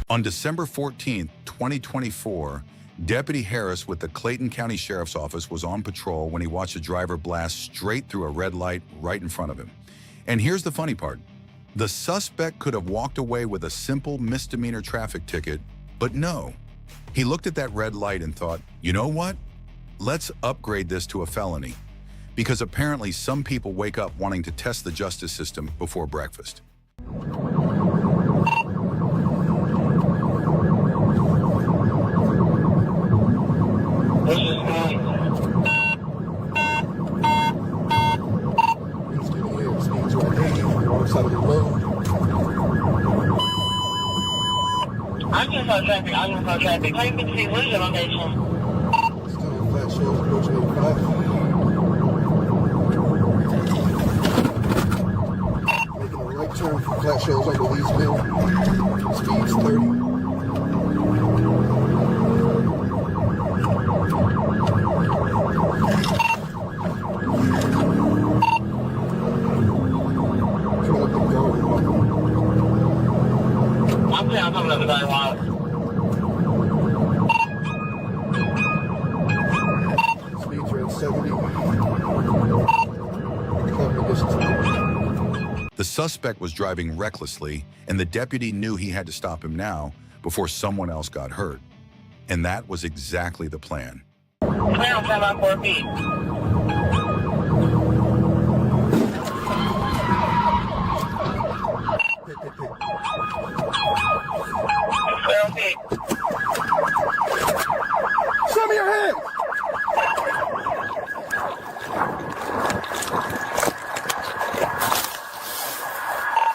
On December 14, 2024, Deputy Harris with the Clayton County Sheriff's Office was on patrol when he watched a driver blast straight through a red light right in front of him. And here's the funny part. The suspect could have walked away with a simple misdemeanor traffic ticket, but no. He looked at that red light and thought, you know what? Let's upgrade this to a felony. Because apparently some people wake up wanting to test the justice system before breakfast. I'm just on traffic. Claim 15, what is your location? Still on flat shows, approaching 85. Making a right turn from flat shows over Lee's Mill. Speed's 30. Coming up the road. I'm coming up the guy wild. Speeds are at 70. The suspect was driving recklessly, and the deputy knew he had to stop him now before someone else got hurt. And that was exactly the plan. Clear on 10 by 4 feet. Clear on feet. Show me your hands!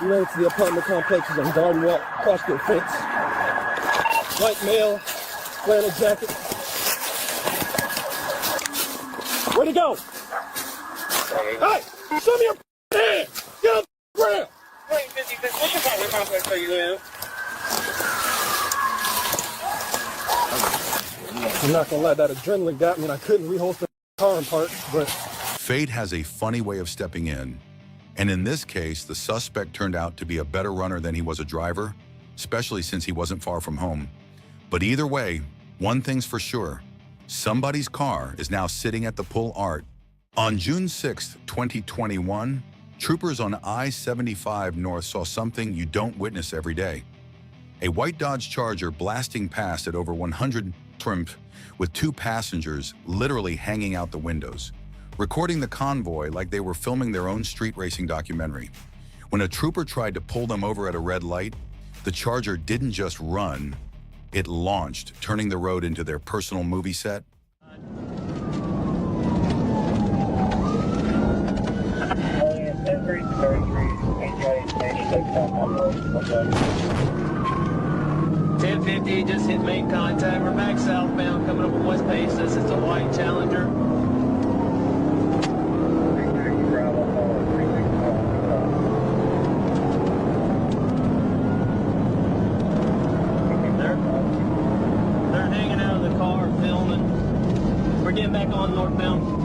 You know it's the apartment complexes on Garden Walk, across the fence. White male, flannel jacket. Where'd he go? Hey! Show me your hands! Get on the ground! Wait, 56, what's your apartment complex where you live? I'm not gonna lie, that adrenaline got me and I couldn't reholster the car in parts, but... Fate has a funny way of stepping in. And in this case, the suspect turned out to be a better runner than he was a driver, especially since he wasn't far from home. But either way, one thing's for sure. Somebody's car is now sitting at the Pull Art. On June 6, 2021, troopers on I-75 North saw something you don't witness every day. A white Dodge Charger blasting past at over 100 trimp with 2 passengers literally hanging out the windows, recording the convoy like they were filming their own street racing documentary. When a trooper tried to pull them over at a red light, the Charger didn't just run, it launched, turning the road into their personal movie set. $10.50, just hit main contact. We're back southbound, coming up on West Paces. It's a white Challenger. They're hanging out of the car, filming. We're getting back on northbound.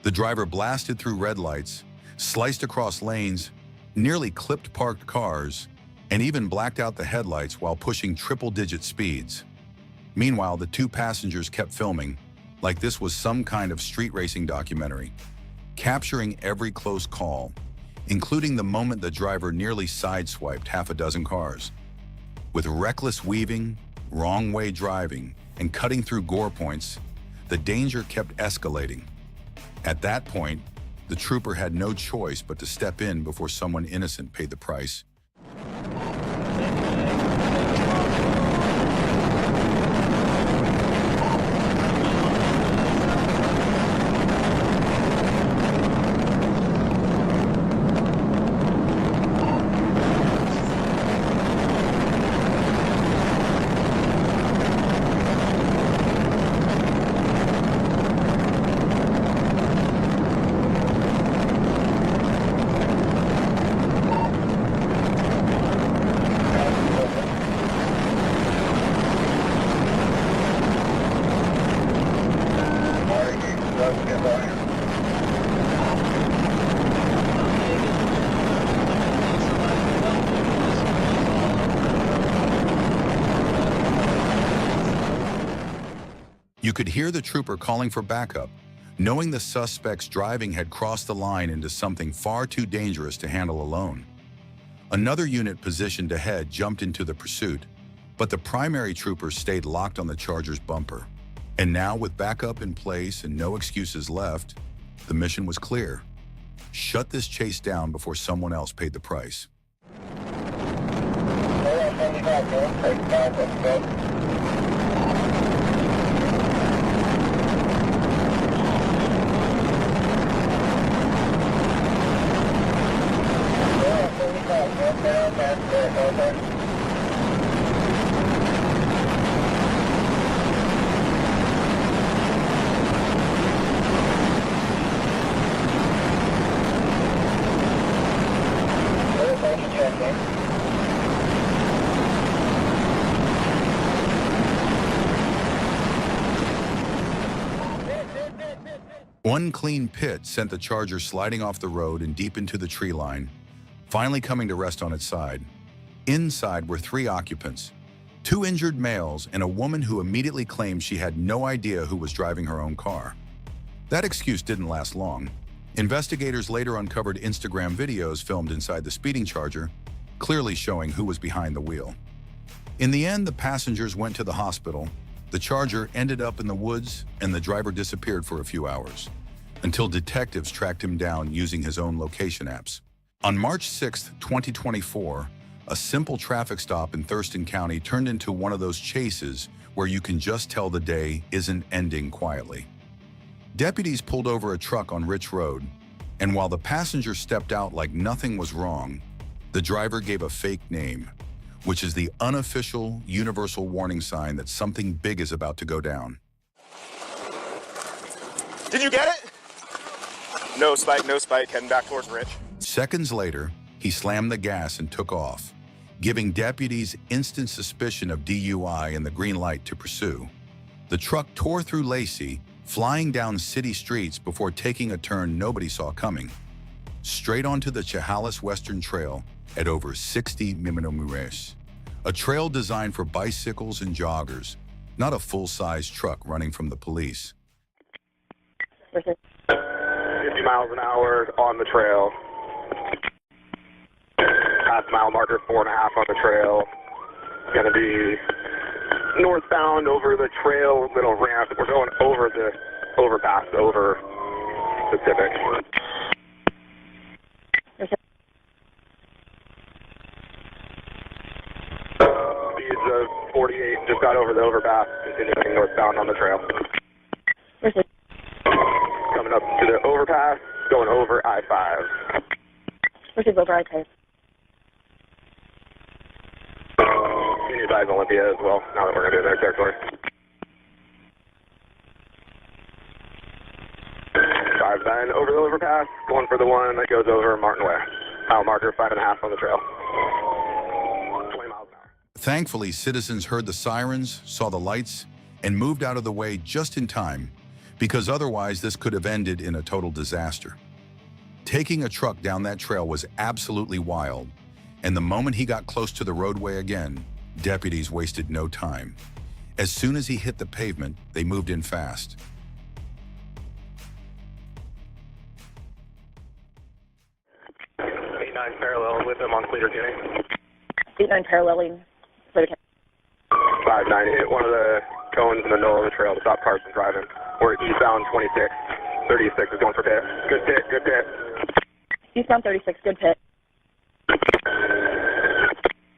The driver blasted through red lights, sliced across lanes, nearly clipped parked cars, and even blacked out the headlights while pushing triple-digit speeds. Meanwhile, the 2 passengers kept filming, like this was some kind of street racing documentary, capturing every close call, including the moment the driver nearly sideswiped half a dozen cars. With reckless weaving, wrong-way driving, and cutting through gore points, the danger kept escalating. At that point, the trooper had no choice but to step in before someone innocent paid the price. You could hear the trooper calling for backup, knowing the suspect's driving had crossed the line into something far too dangerous to handle alone. Another unit positioned ahead jumped into the pursuit, but the primary trooper stayed locked on the Charger's bumper. And now, with backup in place and no excuses left, the mission was clear. Shut this chase down before someone else paid the price. One clean pit sent the Charger sliding off the road and deep into the tree line, finally coming to rest on its side. Inside were 3 occupants, 2 injured males and a woman who immediately claimed she had no idea who was driving her own car. That excuse didn't last long. Investigators later uncovered Instagram videos filmed inside the speeding Charger, clearly showing who was behind the wheel. In the end, the passengers went to the hospital. The Charger ended up in the woods and the driver disappeared for a few hours, until detectives tracked him down using his own location apps. On March 6, 2024, a simple traffic stop in Thurston County turned into one of those chases where you can just tell the day isn't ending quietly. Deputies pulled over a truck on Rich Road, and while the passenger stepped out like nothing was wrong, the driver gave a fake name, which is the unofficial universal warning sign that something big is about to go down. Did you get it? No spike, heading back towards Rich. Seconds later, he slammed the gas and took off, giving deputies instant suspicion of DUI and the green light to pursue. The truck tore through Lacey, flying down city streets before taking a turn nobody saw coming, straight onto the Chehalis Western Trail at over 60 km/h. A trail designed for bicycles and joggers, not a full-size truck running from the police. 50 miles an hour on the trail. Half mile marker, 4.5 on the trail. Gonna be northbound over the trail, little ramp. We're going over the overpass, over Pacific. Speeds of 48, just got over the overpass, continuing northbound on the trail. Coming up to the overpass, going over I-5. Which is over I-5. You need to advise Olympia as well, now that we're going to do their territory. 5-9 over the overpass, going for the one that goes over Martin Way. Mile marker, 5.5 on the trail. 20 miles an hour. Thankfully, citizens heard the sirens, saw the lights, and moved out of the way just in time, because otherwise this could have ended in a total disaster. Taking a truck down that trail was absolutely wild, and the moment he got close to the roadway again, deputies wasted no time. As soon as he hit the pavement, they moved in fast. 8-9 parallel with him on Clayton County. 8-9 paralleling. 5-9 hit one of the cones in the middle of the trail to stop cars from driving. We're eastbound 26. 36 is going for pit. Good pit, good pit. Eastbound 36, good pit.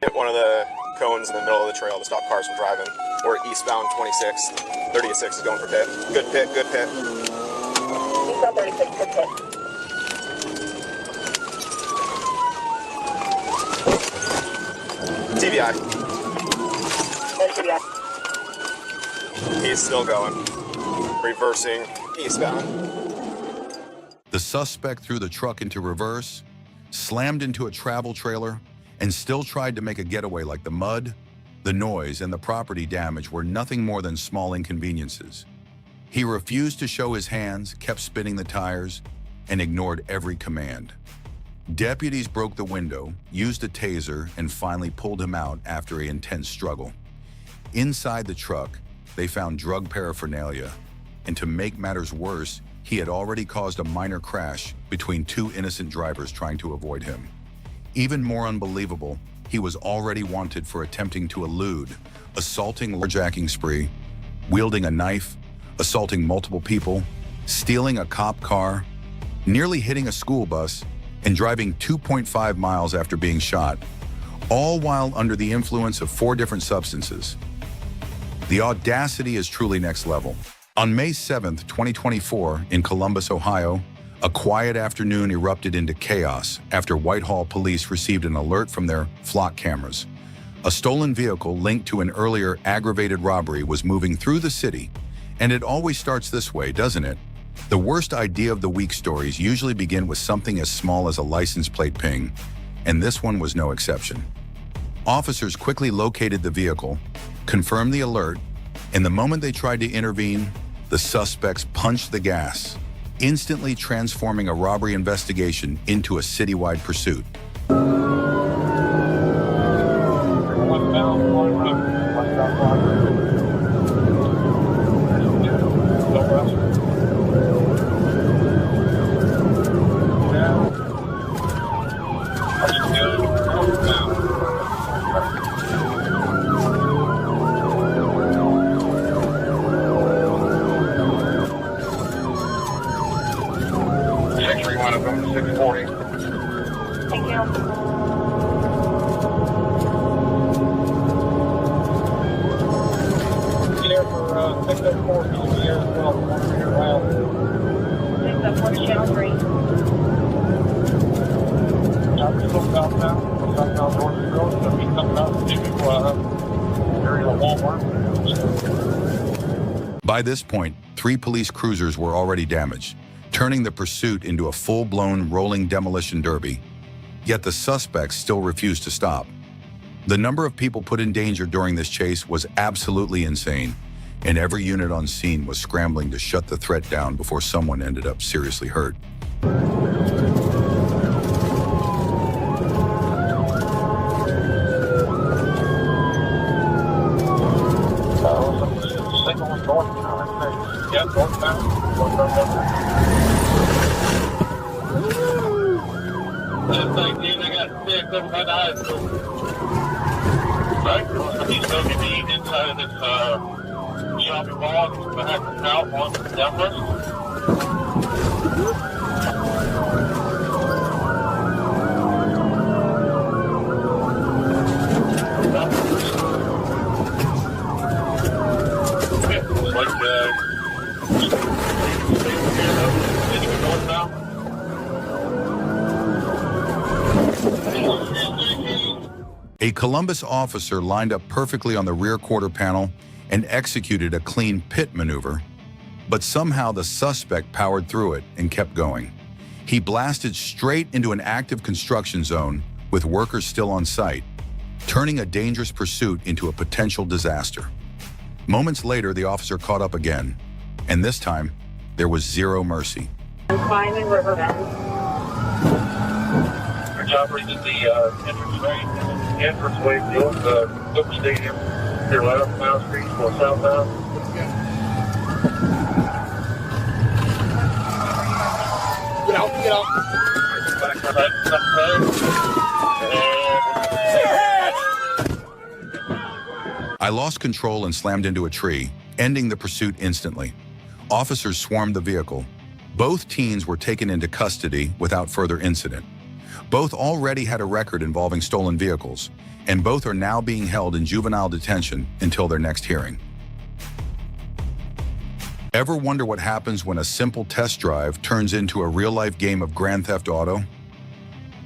Hit one of the cones in the middle of the trail to stop cars from driving. We're eastbound 26. 36 is going for pit. Good pit, good pit. Eastbound 36, good pit. TBI. TBI. He's still going. Reversing eastbound. The suspect threw the truck into reverse, slammed into a travel trailer, and still tried to make a getaway like the mud, the noise, and the property damage were nothing more than small inconveniences. He refused to show his hands, kept spinning the tires, and ignored every command. Deputies broke the window, used a taser, and finally pulled him out after an intense struggle. Inside the truck, they found drug paraphernalia. And to make matters worse, he had already caused a minor crash between two innocent drivers trying to avoid him. Even more unbelievable, he was already wanted for attempting to elude, assaulting a carjacking spree, wielding a knife, assaulting multiple people, stealing a cop car, nearly hitting a school bus, and driving 2.5 miles after being shot, all while under the influence of 4 different substances. The audacity is truly next level. On May 7, 2024, in Columbus, Ohio, a quiet afternoon erupted into chaos after Whitehall police received an alert from their flock cameras. A stolen vehicle linked to an earlier aggravated robbery was moving through the city. And it always starts this way, doesn't it? The worst idea of the week stories usually begin with something as small as a license plate ping, and this one was no exception. Officers quickly located the vehicle, confirmed the alert, and the moment they tried to intervene, the suspects punched the gas, instantly transforming a robbery investigation into a citywide pursuit. Thank you. Here for 604 here as well. Here around. 604 to channel 3. Still southbound. Southbound North Road. So he's coming up to area of Walmart. By this point, 3 police cruisers were already damaged, turning the pursuit into a full-blown rolling demolition derby. Yet the suspects still refused to stop. The number of people put in danger during this chase was absolutely insane, and every unit on scene was scrambling to shut the threat down before someone ended up seriously hurt. Inside of this shopping mall, behind the south one, downwest. A Columbus officer lined up perfectly on the rear quarter panel and executed a clean pit maneuver, but somehow the suspect powered through it and kept going. He blasted straight into an active construction zone with workers still on site, turning a dangerous pursuit into a potential disaster. Moments later, the officer caught up again, and this time, there was zero mercy. I'm climbing Riverbend. Your job reaches the entranceway to the Cook Stadium. Your left, Mount Street, or southbound. Get out, get out. I lost control and slammed into a tree, ending the pursuit instantly. Officers swarmed the vehicle. Both teens were taken into custody without further incident. Both already had a record involving stolen vehicles, and both are now being held in juvenile detention until their next hearing. Ever wonder what happens when a simple test drive turns into a real-life game of Grand Theft Auto?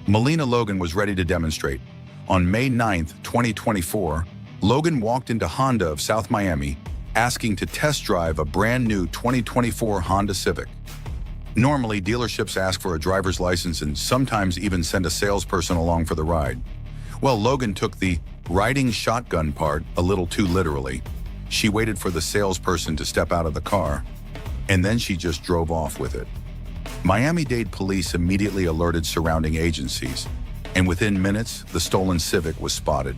Melina Logan was ready to demonstrate. On May 9th, 2024, Logan walked into Honda of South Miami, asking to test drive a brand new 2024 Honda Civic. Normally, dealerships ask for a driver's license and sometimes even send a salesperson along for the ride. Well, Logan took the riding shotgun part a little too literally. She waited for the salesperson to step out of the car, and then she just drove off with it. Miami-Dade police immediately alerted surrounding agencies, and within minutes, the stolen Civic was spotted.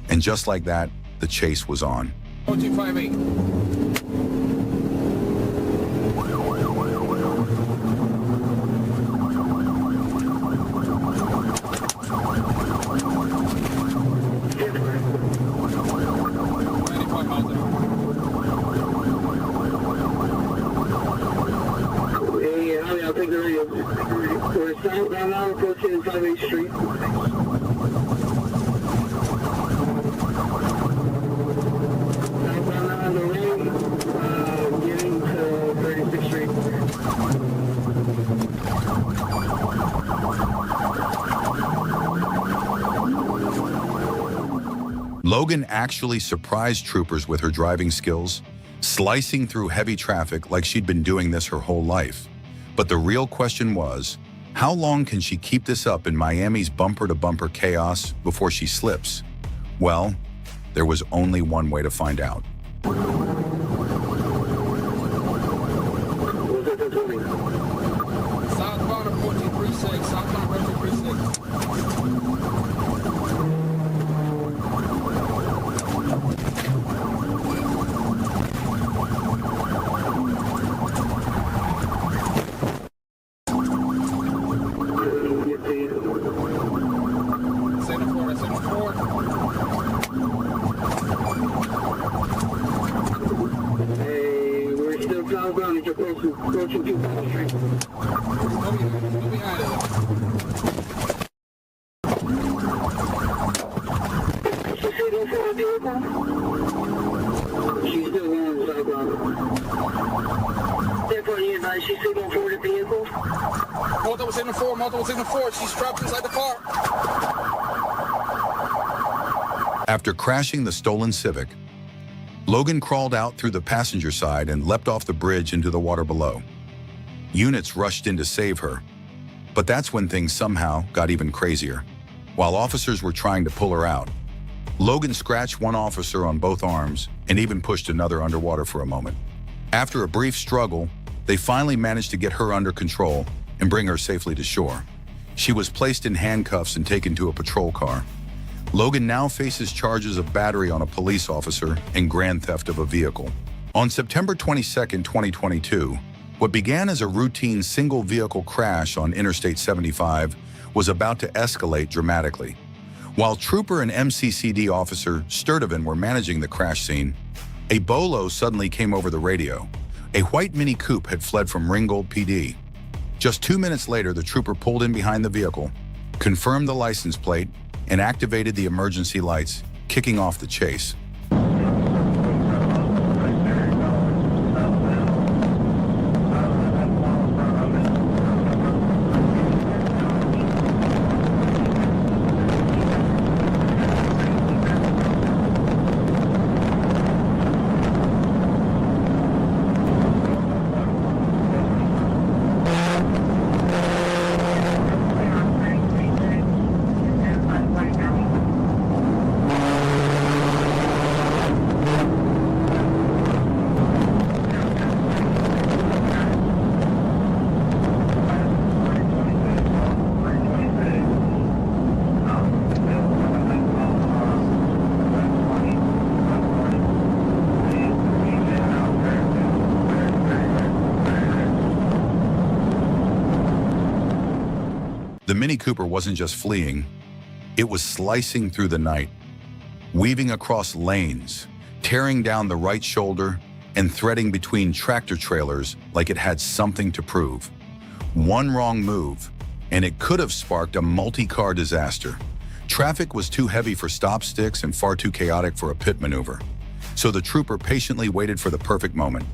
And just like that, the chase was on. 0258. I'll take the radio. We're southbound now, approaching 58th Street. Southbound now on the road, getting to 36th Street. Logan actually surprised troopers with her driving skills, slicing through heavy traffic like she'd been doing this her whole life. But the real question was, how long can she keep this up in Miami's bumper-to-bumper chaos before she slips? Well, there was only one way to find out. Southbound approaching 36, southbound approaching 36. Hey, we're still southbound, it's approaching 2nd Street. Go behind us. She's still going for the vehicle? She's still going southbound. Therefore, you advise she's still going for the vehicle? Multiple signal 4, she's trapped inside the car. After crashing the stolen Civic, Logan crawled out through the passenger side and leapt off the bridge into the water below. Units rushed in to save her, but that's when things somehow got even crazier. While officers were trying to pull her out, Logan scratched one officer on both arms and even pushed another underwater for a moment. After a brief struggle, they finally managed to get her under control and bring her safely to shore. She was placed in handcuffs and taken to a patrol car. Logan now faces charges of battery on a police officer and grand theft of a vehicle. On September 22, 2022, what began as a routine single-vehicle crash on Interstate 75 was about to escalate dramatically. While Trooper and MCCD officer Sturdivant were managing the crash scene, a bolo suddenly came over the radio. A white Mini Coupe had fled from Ringgold PD. Just 2 minutes later, the trooper pulled in behind the vehicle, confirmed the license plate, and activated the emergency lights, kicking off the chase. The Mini Cooper wasn't just fleeing, it was slicing through the night, weaving across lanes, tearing down the right shoulder, and threading between tractor trailers like it had something to prove. One wrong move, and it could have sparked a multi-car disaster. Traffic was too heavy for stop sticks and far too chaotic for a pit maneuver. So the trooper patiently waited for the perfect moment.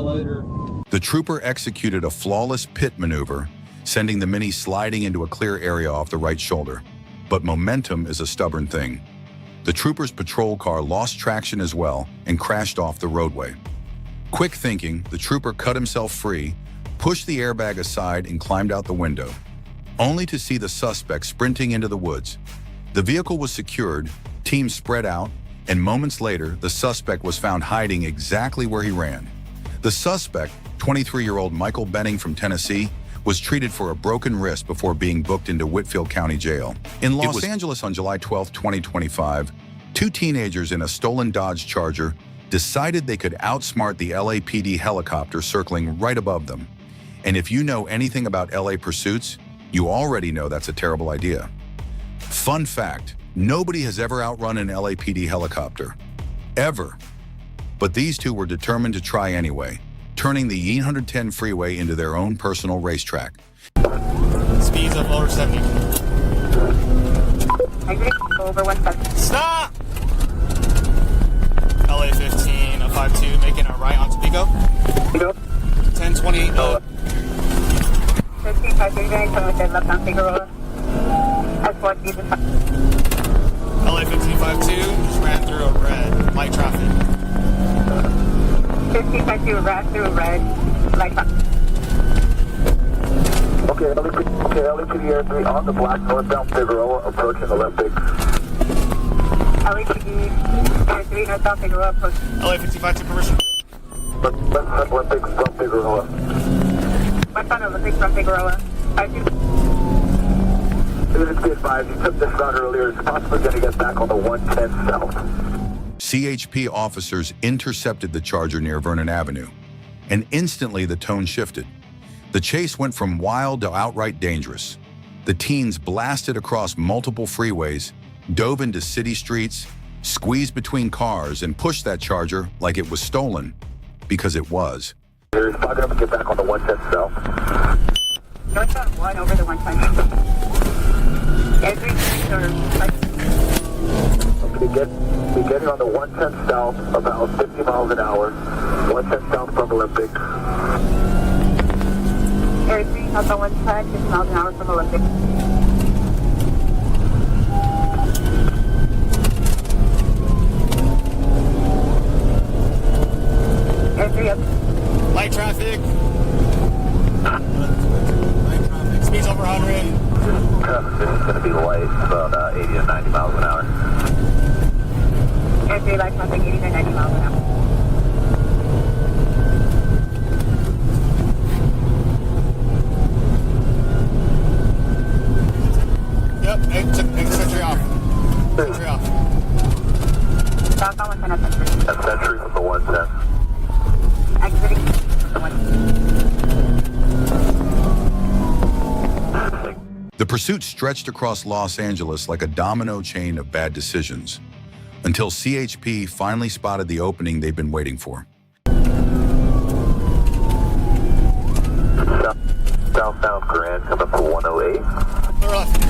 while later. The trooper executed a flawless pit maneuver, sending the Mini sliding into a clear area off the right shoulder. But momentum is a stubborn thing. The trooper's patrol car lost traction as well and crashed off the roadway. Quick thinking, the trooper cut himself free, pushed the airbag aside and climbed out the window, only to see the suspect sprinting into the woods. The vehicle was secured, teams spread out, and moments later, the suspect was found hiding exactly where he ran. The suspect, 23-year-old Michael Benning from Tennessee, was treated for a broken wrist before being booked into Whitfield County Jail. In Los Angeles on July 12, 2025, two teenagers in a stolen Dodge Charger decided they could outsmart the LAPD helicopter circling right above them. And if you know anything about LA pursuits, you already know that's a terrible idea. Fun fact, nobody has ever outrun an LAPD helicopter. Ever. But these two were determined to try anyway, turning the E110 freeway into their own personal racetrack. Speeds of over 70. Over 170. Stop! LA 15, a 52, making a right onto Pico. 1020. 15, 53, turn within left on Figueroa. S4, Jesus. LA 1552 just ran through a red light traffic. 15, 52, ran through red, light traffic. Okay, LAPD Air 3 on the black northbound Figueroa approaching Olympic. LAPD Air 3 northbound Figueroa approach. LA 55 permission. Westbound Olympic from Figueroa. Westbound Olympic from Figueroa. 52. Units be advised, you took this route earlier. It's possibly going to get back on the 110 south. CHP officers intercepted the Charger near Vernon Avenue, and instantly the tone shifted. The chase went from wild to outright dangerous. The teens blasted across multiple freeways, dove into city streets, squeezed between cars, and pushed that Charger like it was stolen, because it was. There's probably going to get back on the 110 south. Northbound 1 over the 110. Air 3 or Be getting on the 110 south about 50 miles an hour. 110 south from Olympic. Air 3 Alpha 110, 50 miles an hour from Olympic. Air 3 up. Light traffic. Speeds over 100. This is going to be light, about 80 to 90 miles an hour. Air 3 light traffic, 80 to 90 miles an hour. Yep, exit entry off. Entry off. Southbound 110 at Century. That's Century from the 110. Exiting the 110. The pursuit stretched across Los Angeles like a domino chain of bad decisions, until CHP finally spotted the opening they've been waiting for. Southbound Grand coming for 108. Clear left.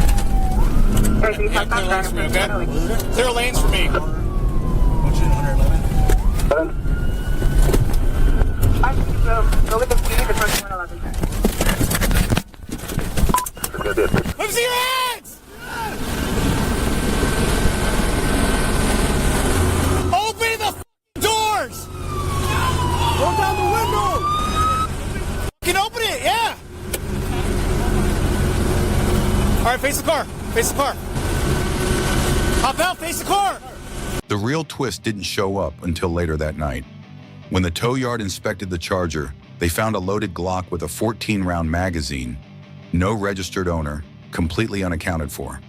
Air 3 Yeah, southbound clear lanes for me, okay? 108. Clear lanes for me. 111. Go with the speed approach 111. It's going to be a Let me see your hands! Open the doors! Roll down the window! You can open it, yeah! All right, face the car. Face the car. Hop out, face the car! The real twist didn't show up until later that night. When the tow yard inspected the Charger, they found a loaded Glock with a 14-round magazine, no registered owner, completely unaccounted for.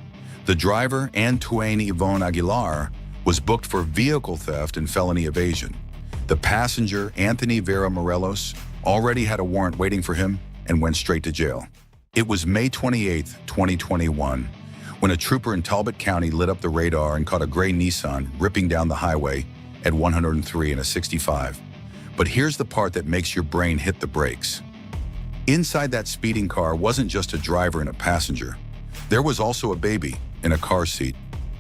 The driver, Antoine Yvonne Aguilar, was booked for vehicle theft and felony evasion. The passenger, Anthony Vera Morelos, already had a warrant waiting for him and went straight to jail. It was May 28, 2021, when a trooper in Talbot County lit up the radar and caught a gray Nissan ripping down the highway at 103 in a 65. But here's the part that makes your brain hit the brakes. Inside that speeding car wasn't just a driver and a passenger. There was also a baby in a car seat.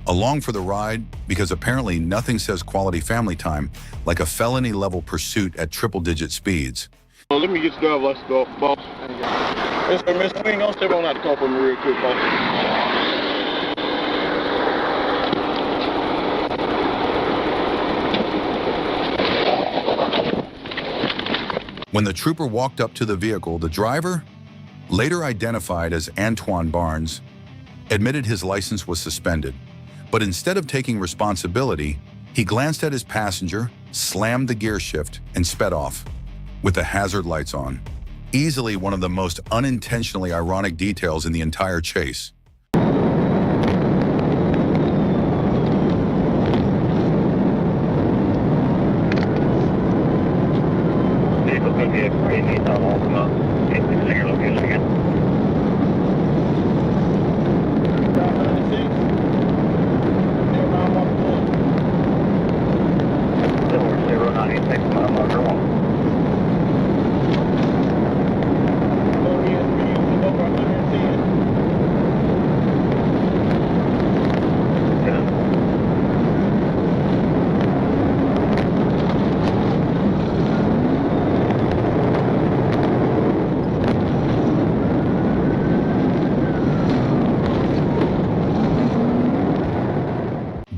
Along for the ride because apparently nothing says quality family time like a felony-level pursuit at triple-digit speeds. Well, let me get your driver's license off, boss. Yes, sir, Mr. Wing, don't step on that car for me real quick, boss. When the trooper walked up to the vehicle, the driver, later identified as Antoine Barnes, admitted his license was suspended. But instead of taking responsibility, he glanced at his passenger, slammed the gear shift, and sped off, with the hazard lights on. Easily one of the most unintentionally ironic details in the entire chase. Vehicle's going to be a great need on all come up. Get the your location again.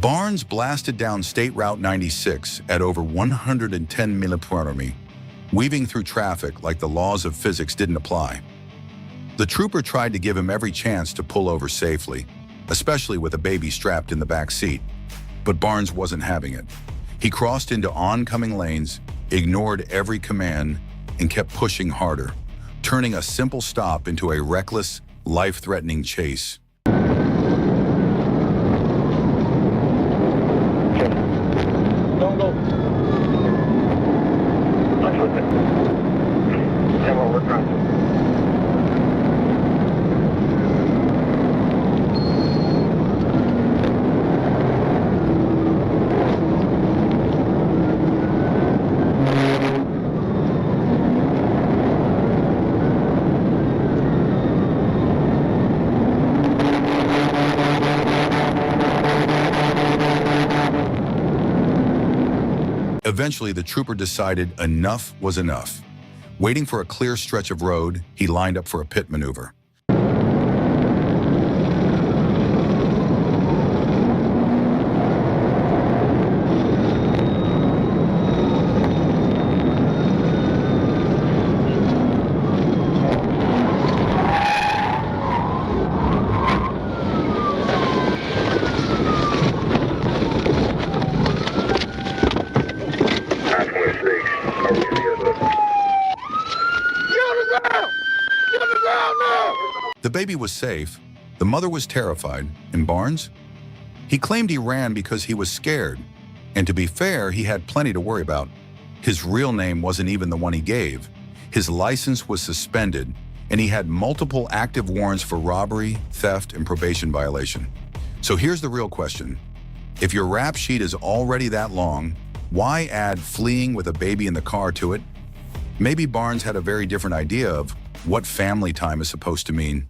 Barnes blasted down State Route 96 at over 110 mph, weaving through traffic like the laws of physics didn't apply. The trooper tried to give him every chance to pull over safely, especially with a baby strapped in the back seat. But Barnes wasn't having it. He crossed into oncoming lanes, ignored every command, and kept pushing harder, turning a simple stop into a reckless, life-threatening chase. Don't go. Touch with it. And what we're trying to. Eventually, the trooper decided enough was enough. Waiting for a clear stretch of road, he lined up for a pit maneuver. The baby was safe, the mother was terrified, and Barnes? He claimed he ran because he was scared, and to be fair, he had plenty to worry about. His real name wasn't even the one he gave. His license was suspended, and he had multiple active warrants for robbery, theft, and probation violation. So here's the real question. If your rap sheet is already that long, why add fleeing with a baby in the car to it? Maybe Barnes had a very different idea of what family time is supposed to mean.